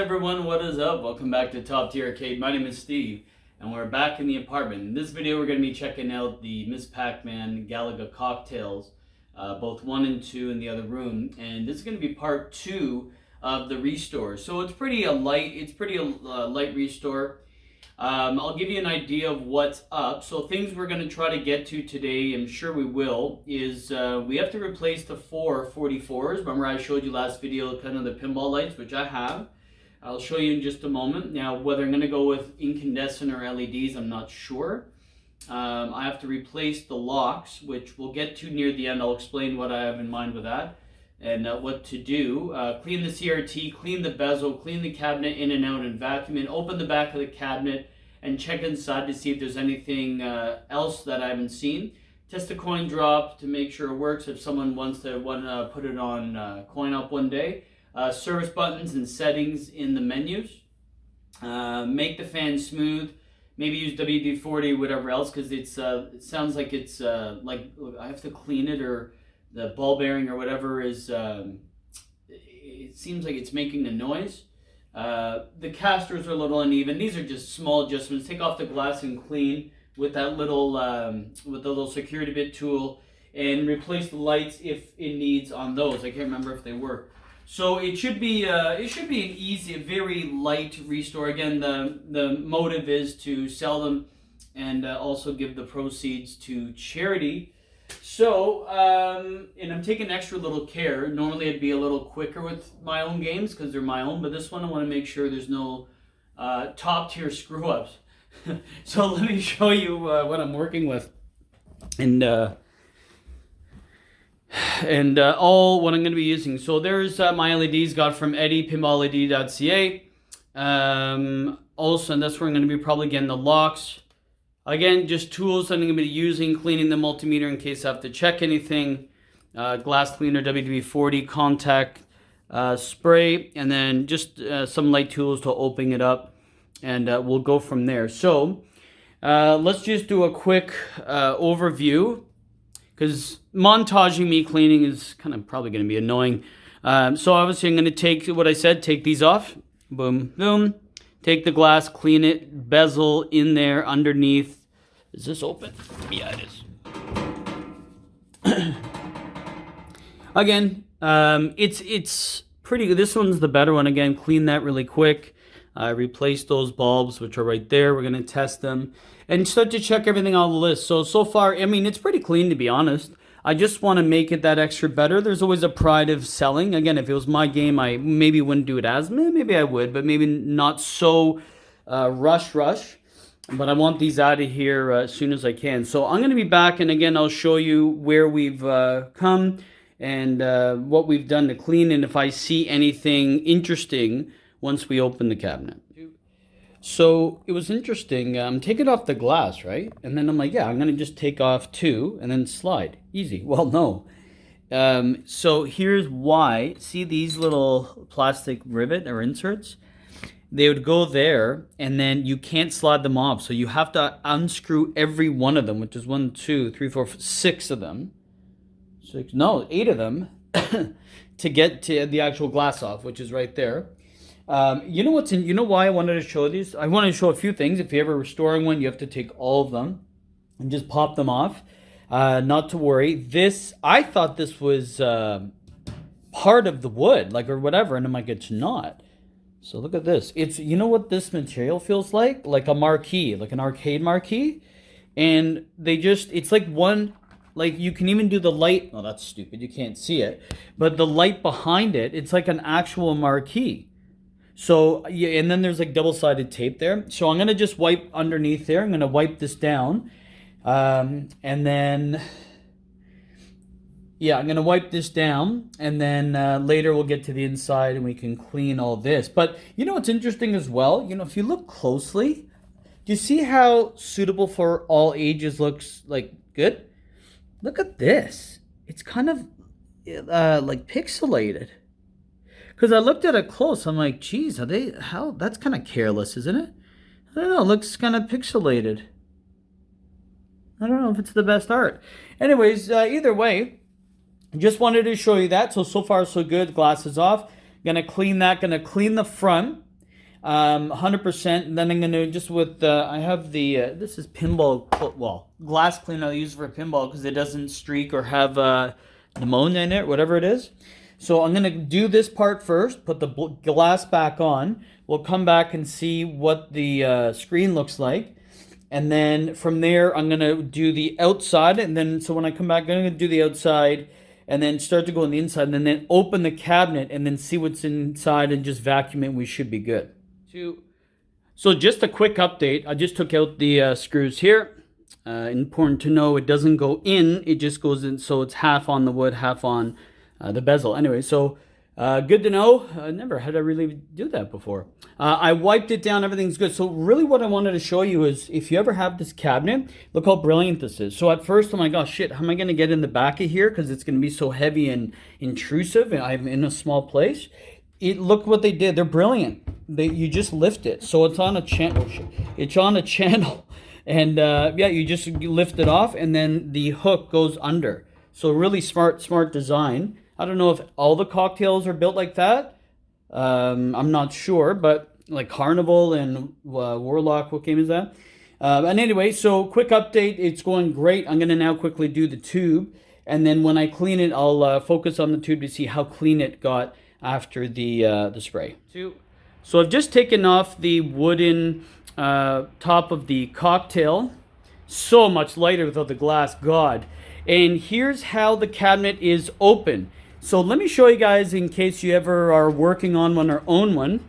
everyone, what is up? Welcome back to Top Tier Arcade. My name is Steve, and we're back in the apartment. In this video, we're going to be checking out the Miss Pac-Man Galaga Cocktails, both 1 and 2 in the other room. And this is going to be part 2 of the restore. So it's pretty light restore. I'll give you an idea of what's up. So things we're going to try to get to today, I'm sure we will, is we have to replace the 4 44s. Remember I showed you last video kind of the pinball lights, which I have. I'll show you in just a moment. Now, whether I'm going to go with incandescent or LEDs, I'm not sure. I have to replace the locks, which we'll get to near the end. I'll explain what I have in mind with that and what to do. Clean the CRT, clean the bezel, clean the cabinet in and out and vacuum it. Open the back of the cabinet and check inside to see if there's anything else that I haven't seen. Test the coin drop to make sure it works if someone wants to put it on coin up one day. Service buttons and settings in the menus. Make the fan smooth. Maybe use WD-40 or whatever else, because it sounds like it's like I have to clean it, or the ball bearing or whatever is. It seems like it's making a noise. The casters are a little uneven. These are just small adjustments. Take off the glass and clean with that little with the little security bit tool, and replace the lights if it needs on those. I can't remember if they work. So it should be an easy, very light restore. Again, the motive is to sell them and also give the proceeds to charity. So, and I'm taking extra little care. Normally I'd be a little quicker with my own games because they're my own, but this one I want to make sure there's no top tier screw ups. So let me show you what I'm working with. And all what I'm going to be using. So there's my LEDs got from Eddie, pinballled.ca. Also, and that's where I'm going to be probably getting the locks. Again, just tools that I'm going to be using, cleaning the multimeter in case I have to check anything. Glass cleaner, WD-40, contact spray, and then just some light tools to open it up. And we'll go from there. So let's just do a quick overview, because montaging me cleaning is kind of probably going to be annoying. So obviously I'm going to take what I said, take these off. Boom, boom. Take the glass, clean it, bezel in there underneath. Is this open? Yeah, it is. Again, it's pretty good. This one's the better one. Again, clean that really quick. Replace those bulbs, which are right there. We're going to test them and start to check everything on the list. So far, I mean, it's pretty clean, to be honest. I just want to make it that extra better. There's always a pride of selling. Again, if it was my game, I maybe wouldn't do it as, maybe I would, but maybe not so rush. But I want these out of here as soon as I can. So I'm going to be back, and again, I'll show you where we've come and what we've done to clean, and if I see anything interesting once we open the cabinet. So it was interesting. I'm taking off the glass, right? And then I'm like, yeah, I'm going to just take off 2 and then slide. Easy. Well, no. So here's why. See these little plastic rivet or inserts? They would go there, and then you can't slide them off. So you have to unscrew every one of them, which is 1, 2, 3, 4, 6 of them. 8 of them to get to the actual glass off, which is right there. You know why I wanted to show these? I wanted to show a few things. If you're ever restoring one, you have to take all of them and just pop them off. Not to worry. I thought this was part of the wood, or whatever, and I'm like, it's not. So look at this. You know what this material feels like? Like a marquee, like an arcade marquee. And it's like one, you can even do the light. Oh, that's stupid. You can't see it. But the light behind it, it's like an actual marquee. So, yeah, and then there's double-sided tape there. So I'm going to just wipe underneath there. I'm going to wipe this down. And then, yeah, I'm going to wipe this down. And then later we'll get to the inside and we can clean all this. But you know what's interesting as well? If you look closely, do you see how suitable for all ages looks good? Look at this. It's kind of pixelated. Because I looked at it close, I'm like, geez, that's kind of careless, isn't it? I don't know, it looks kind of pixelated. I don't know if it's the best art. Anyways, either way, just wanted to show you that. So far so good. Glass is off. Gonna clean that. Gonna clean the front. 100%. And then I'm gonna just with I have the this is pinball, well, glass cleaner I use for pinball because it doesn't streak or have pneumonia in it, whatever it is. So I'm gonna do this part first, put the glass back on. We'll come back and see what the screen looks like. And then from there, I'm gonna do the outside. And then, so when I come back, I'm gonna do the outside and then start to go on the inside and then open the cabinet and then see what's inside and just vacuum it. We should be good. So just a quick update. I just took out the screws here. Important to know, it doesn't go in, it just goes in, so it's half on the wood, half on the bezel. Anyway, so good to know. I never had to really do that before. I wiped it down, everything's good. So really what I wanted to show you is if you ever have this cabinet, look how brilliant this is. So at first I'm like, oh shit, how am I going to get in the back of here because it's going to be so heavy and intrusive and I'm in a small place. Look what they did. They're brilliant. You just lift it. So it's on a channel. It's on a channel. And yeah, you just lift it off and then the hook goes under. So really smart design. I don't know if all the cocktails are built like that. I'm not sure, but like Carnival and Warlock, what game is that? And anyway, so quick update. It's going great. I'm going to now quickly do the tube. And then when I clean it, I'll focus on the tube to see how clean it got after the spray. So I've just taken off the wooden top of the cocktail. So much lighter without the glass, God. And here's how the cabinet is open. So let me show you guys in case you ever are working on one or own one.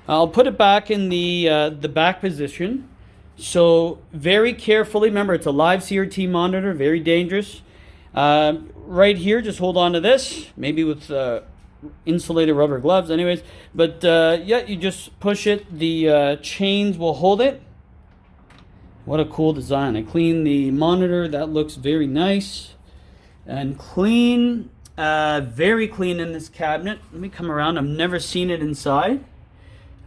I'll put it back in the back position. So very carefully, remember it's a live CRT monitor, very dangerous. Right here, just hold on to this, maybe with insulated rubber gloves anyways, but yeah, you just push it, the chains will hold it. What a cool design. I cleaned the monitor, that looks very nice and clean, very clean in this cabinet. Let me come around, I've never seen it inside.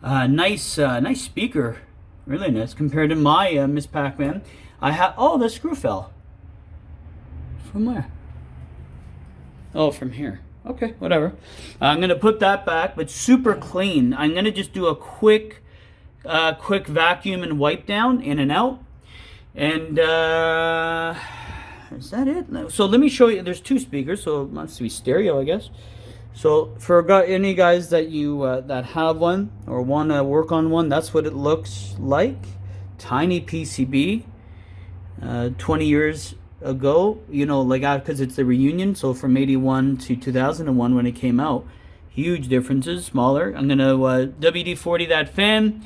Nice speaker, really nice compared to my Miss Pac-Man. I have, oh, the screw fell. From where? Oh, from here. Okay, whatever. I'm going to put that back, but super clean. I'm going to just do a quick vacuum and wipe down, in and out. And is that it? No. So let me show you. There's two speakers, so it must be stereo, I guess. So for any guys that that have one or want to work on one, that's what it looks like. Tiny PCB. 20 years ago, you know, like because it's the reunion, so from 81 to 2001 when it came out, huge differences, smaller. I'm gonna WD-40 that fan.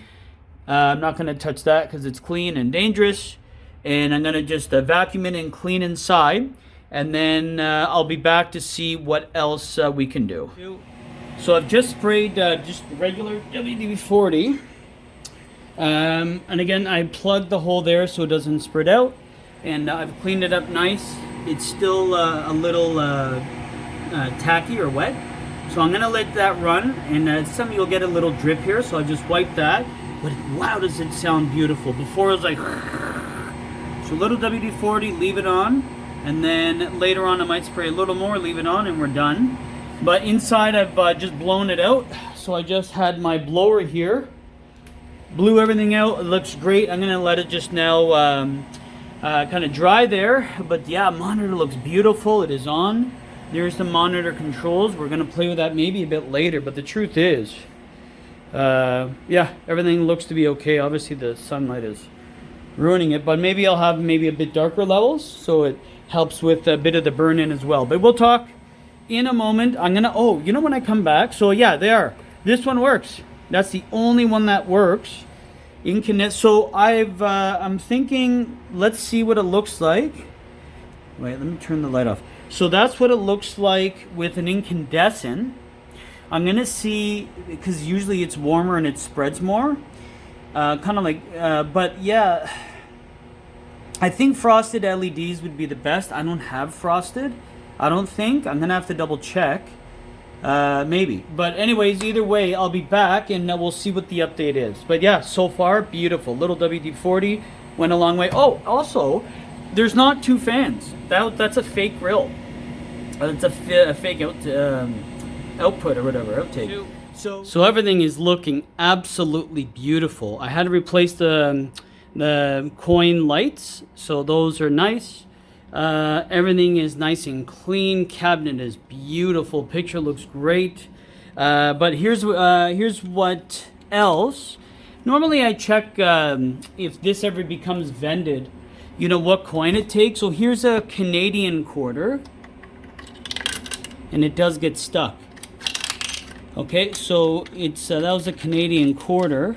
I'm not gonna touch that because it's clean and dangerous, and I'm gonna just vacuum it and clean inside, and then I'll be back to see what else we can do. So I've just sprayed just regular WD-40, and again I plugged the hole there so it doesn't spread out. And I've cleaned it up nice. It's still a little tacky or wet. So I'm gonna let that run, and some of you'll get a little drip here, so I'll just wipe that. But wow, does it sound beautiful. Before it was like, so little WD-40, leave it on, and then later on I might spray a little more, leave it on, and we're done. But inside I've just blown it out. So I just had my blower here, blew everything out, it looks great. I'm gonna let it just now kind of dry there, but yeah, monitor looks beautiful. It is on. There's the monitor controls. We're gonna play with that maybe a bit later, but the truth is, yeah, everything looks to be okay. Obviously the sunlight is ruining it, but maybe I'll have maybe a bit darker levels so it helps with a bit of the burn in as well. But we'll talk in a moment. I'm gonna, oh, you know, when I come back, so yeah, there, this one works. That's the only one that works. Incandescent. So I'm thinking, let's see what it looks like. Wait, let me turn the light off. So that's what it looks like with an incandescent. I'm gonna see, because usually it's warmer and it spreads more. Kind of like, but yeah, I think frosted LEDs would be the best. I don't have frosted, I don't think. I'm gonna have to double check. Maybe, but anyways, either way, I'll be back and we'll see what the update is. But yeah, so far beautiful. Little WD-40 went a long way. Oh, also, there's not two fans. That's a fake grill. It's a fake output or whatever, outtake. So everything is looking absolutely beautiful. I had to replace the coin lights, so those are nice. Everything is nice and clean. Cabinet is beautiful. Picture looks great. But here's what else. Normally I check if this ever becomes vended, you know, what coin it takes. So here's a Canadian quarter, and it does get stuck. Okay, so it's that was a Canadian quarter.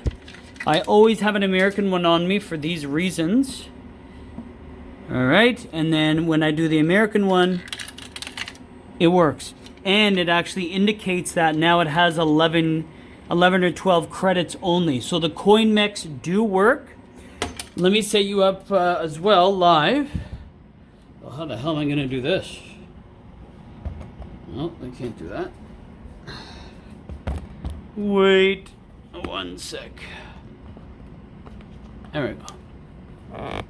I always have an American one on me for these reasons. All right, and then when I do the American one, it works. And it actually indicates that now it has 11 or 12 credits only. So the coin mechs do work. Let me set you up as well live. Well, how the hell am I going to do this? Oh, I can't do that. Wait 1 sec. There we go.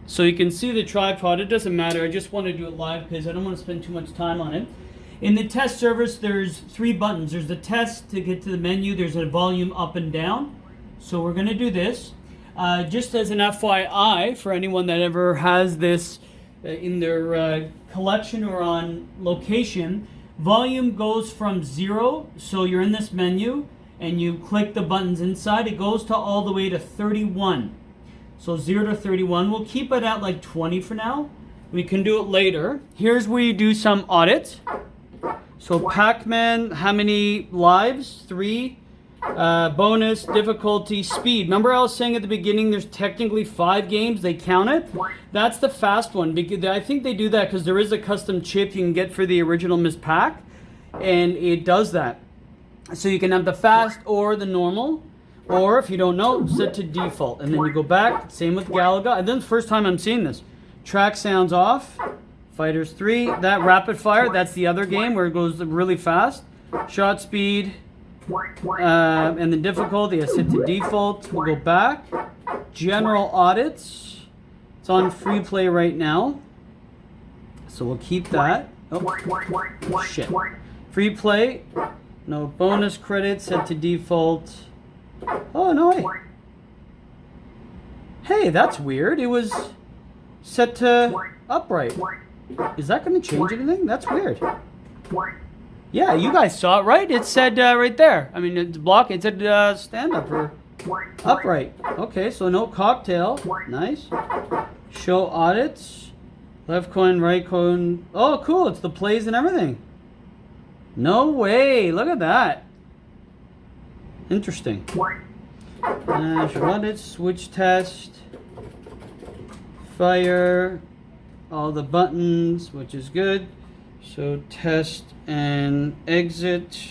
So you can see the tripod. It doesn't matter. I just want to do it live because I don't want to spend too much time on it. In the test service, there's 3 buttons. There's the test to get to the menu. There's a volume up and down. So we're going to do this. Just as an FYI, for anyone that ever has this in their collection or on location, volume goes from 0, so you're in this menu, and you click the buttons inside. It goes to all the way to 31. So 0 to 31. We'll keep it at like 20 for now. We can do it later. Here's where you do some audits. So Pac-Man, how many lives? 3. Bonus, difficulty, speed. Remember I was saying at the beginning there's technically 5 games, they count it? That's the fast one. Because I think they do that because there is a custom chip you can get for the original Miss Pac, and it does that. So you can have the fast or the normal, or if you don't know, set to default. And then you go back, same with Galaga. And then the first time I'm seeing this. Track sounds off. Fighters 3. That rapid fire, that's the other game where it goes really fast. Shot speed. And the difficulty, I set to default. We'll go back. General audits. It's on free play right now. So we'll keep that. Oh, shit. Free play. No bonus credits, set to default. Oh, no way. Hey, that's weird. It was set to upright. Is that going to change anything? That's weird. Yeah, you guys saw it, right? It said right there. I mean, it's block. It said stand up or upright. Okay, so no cocktail. Nice. Show audits. Left coin, right coin. Oh, cool. It's the plays and everything. No way. Look at that. Interesting. Show audits. Switch test. Fire. All the buttons, which is good. So test and exit.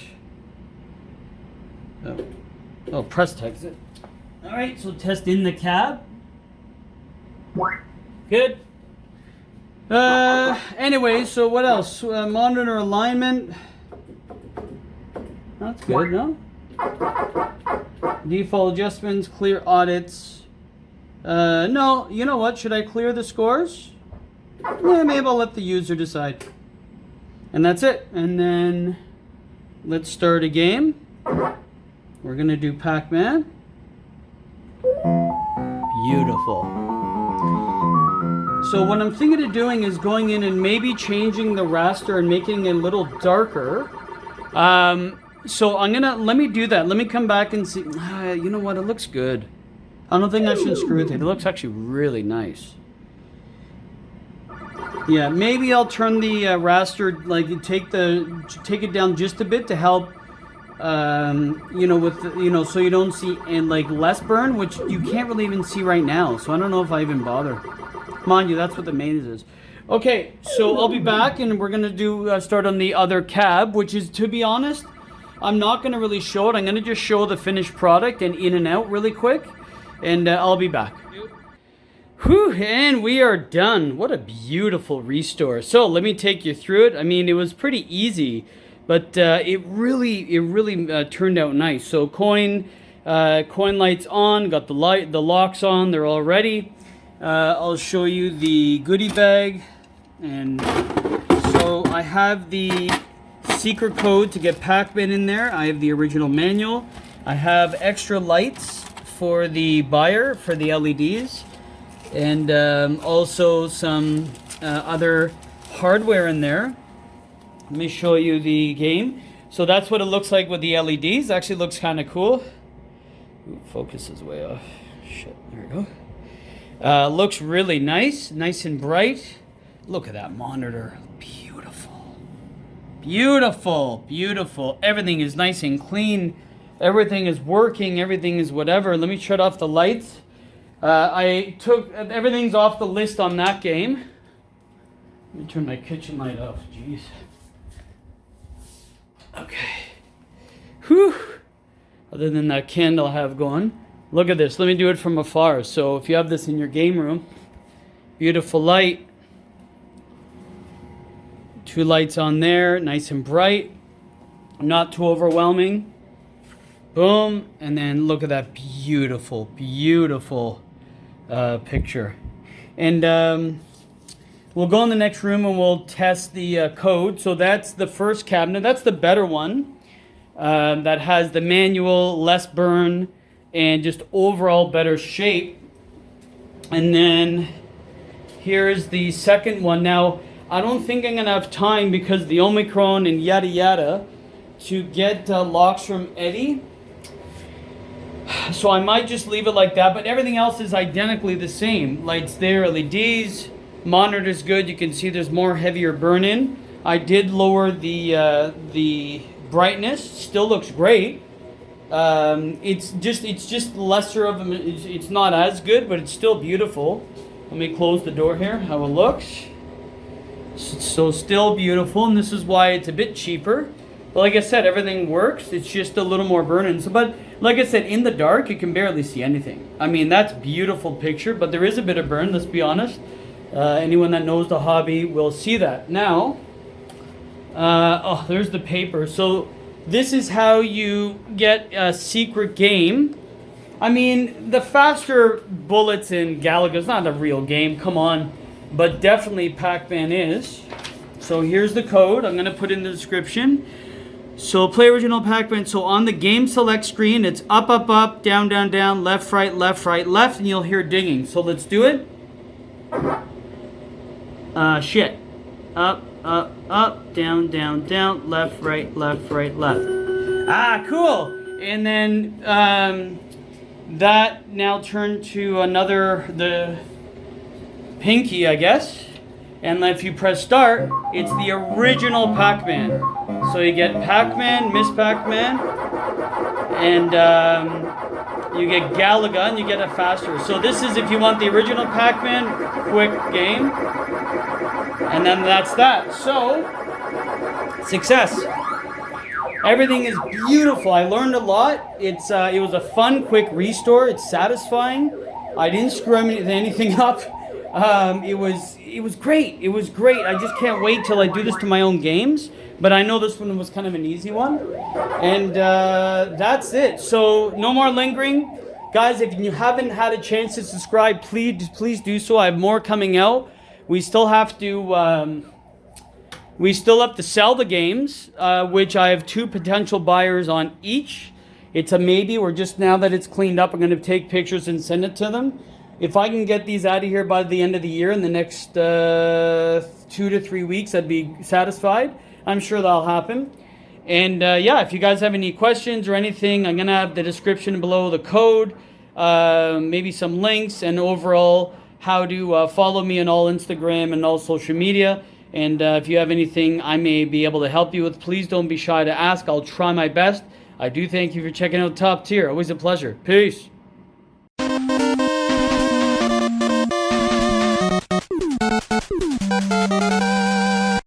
Oh, press to exit. All right, so test in the cab. Good. Anyway, so what else? Monitor alignment. That's good, no? Default adjustments, clear audits. No, you know what? Should I clear the scores? Yeah, maybe I'll let the user decide. And that's it. And then let's start a game. We're going to do Pac-Man. Beautiful. So what I'm thinking of doing is going in and maybe changing the raster and making it a little darker. So let me do that. Let me come back and see. You know what? It looks good. I don't think I should screw with it. It looks actually really nice. Yeah, maybe I'll turn the raster, like take it down just a bit to help, you know, with the, you know, so you don't see and like less burn, which you can't really even see right now. So I don't know if I even bother. Mind you, that's what the maze is. Okay, so I'll be back and we're gonna do start on the other cab, which is, to be honest, I'm not gonna really show it. I'm gonna just show the finished product and in and out really quick, and I'll be back. Whew, and we are done. What a beautiful restore. So let me take you through it. I mean, it was pretty easy, but it really turned out nice. So coin lights on, got the locks on, they're all ready. I'll show you the goodie bag. And so I have the secret code to get Pac-Man in there. I have the original manual. I have extra lights for the buyer, for the LEDs. And also some other hardware in there. Let me show you the game. So that's what it looks like with the LEDs. Actually looks kind of cool. Ooh, focus is way off. Shit, there we go. Looks really nice, nice and bright. Look at that monitor. Beautiful. Beautiful, beautiful. Everything is nice and clean. Everything is working. Everything is whatever. Let me shut off the lights. I took, everything's off the list on that game. Let me turn my kitchen light off. Jeez. Okay. Whew. Other than that candle I have going. Look at this. Let me do it from afar. So if you have this in your game room, beautiful light. 2 lights on there, nice and bright. Not too overwhelming. Boom. And then look at that beautiful, beautiful picture. And we'll go in the next room and we'll test the code. So that's the first cabinet. That's the better one. That has the manual, less burn, and just overall better shape. And then here's the second one. Now, I don't think I'm gonna have time because the Omicron and yada yada to get locks from Eddie. So I might just leave it like that, but everything else is identically the same. Lights there, LEDs, monitor's good. You can see there's more heavier burn-in. I did lower the brightness. Still looks great. It's just lesser of them. It's not as good, but it's still beautiful. Let me close the door here. How it looks. So still beautiful, and this is why it's a bit cheaper. But like I said, everything works. It's just a little more burn-in. So, but like I said, in the dark, you can barely see anything. I mean, that's a beautiful picture, but there is a bit of burn, let's be honest. Anyone that knows the hobby will see that. Now, oh, there's the paper. So this is how you get a secret game. I mean, the faster bullets in Galaga is not a real game, come on. But definitely Pac-Man is. So here's the code. I'm going to put in the description. So play original Pac-Man. So on the game select screen, it's up, up, up, down, down, down, left, right, left, and you'll hear dinging. So let's do it. Shit. Up, up, up, down, down, down, left, right, left. Ah, cool. And then that now turned to the pinky, I guess. And if you press start, it's the original Pac-Man. So you get Pac-Man, Miss Pac-Man, and you get Galaga, and you get it faster. So this is if you want the original Pac-Man, quick game. And then that's that. So, success. Everything is beautiful. I learned a lot. It was a fun, quick restore. It's satisfying. I didn't screw anything up. It was great. It was great. I just can't wait till I do this to my own games. But I know this one was kind of an easy one. And that's it. So no more lingering. Guys, if you haven't had a chance to subscribe, please do so. I have more coming out. We still have to sell the games, which I have 2 potential buyers on each. It's a maybe. We're just, now that it's cleaned up, I'm going to take pictures and send it to them. If I can get these out of here by the end of the year, in the next 2 to 3 weeks, I'd be satisfied. I'm sure that'll happen. And yeah, if you guys have any questions or anything, I'm going to have the description below, the code, maybe some links, and overall how to follow me on all Instagram and all social media. And if you have anything I may be able to help you with, please don't be shy to ask. I'll try my best. I do thank you for checking out Top Tier. Always a pleasure. Peace.